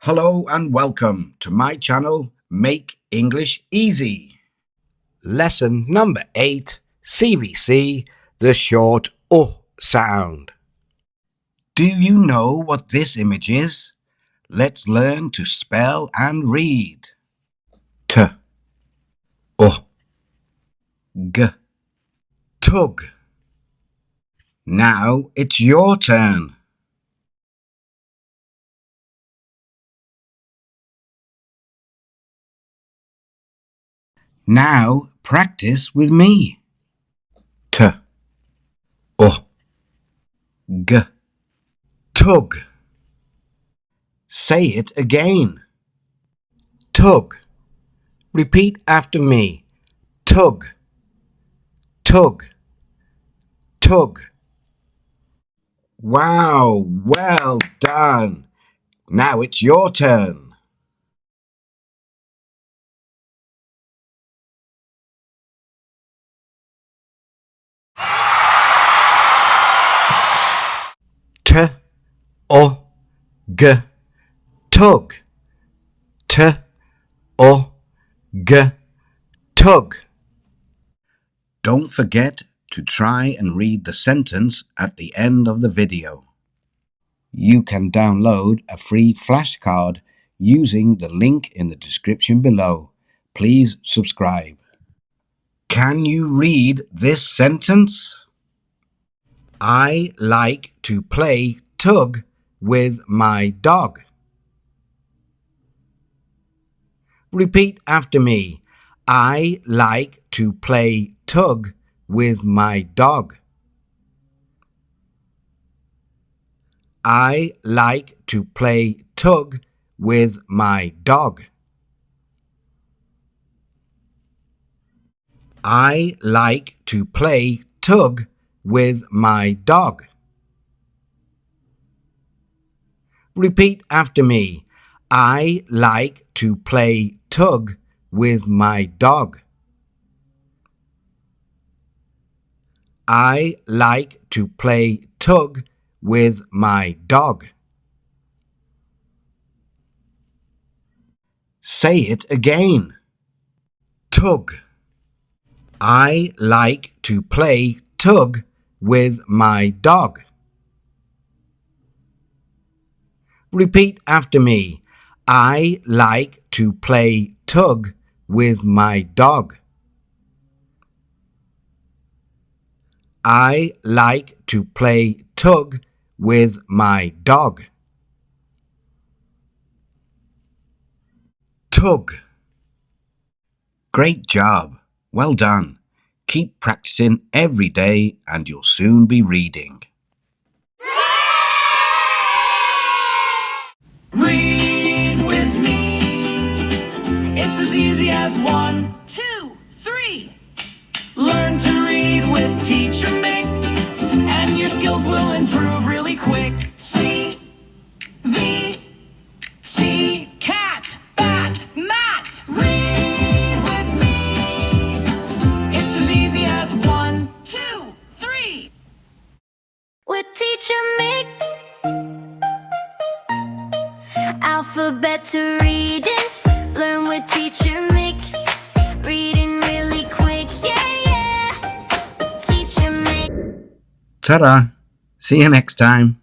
Hello and welcome to my channel, Make English Easy. Lesson number 8, CVC, the short sound. Do you know what this image is? Let's learn to spell and read. T, g, tug. Now it's your turn. Now practice with me. T, g, tug. Say it again. Tug. Repeat after me. Tug, tug, tug. Wow, well done. Now it's your turn. T, g, tug. T, g, tug. Don't forget to try and read the sentence at the end of the video. You can download a free flashcard using the link in the description below. Please subscribe. Can you read this sentence? I like to play tug with my dog. Repeat after me. I like to play tug with my dog. I like to play tug with my dog. I like to play tug with my dog. Repeat after me. I like to play tug with my dog. I like to play tug with my dog. Say it again. Tug. I like to play tug with my dog. Repeat after me. I like to play tug with my dog. I like to play tug with my dog. Tug. Great job. Well done. Keep practicing every day and you'll soon be reading. Read with me. It's as easy as 1, 2, 3. Learn to read with Teacher Mick, and your skills will improve really quick. C, V, C, cat, bat, mat. Read with me. It's as easy as 1, 2, 3. With Teacher Mick. Alphabet to reading. Learn with Teacher Mick. Reading really quick, yeah. Teacher Mick. Ta-da! See you next time.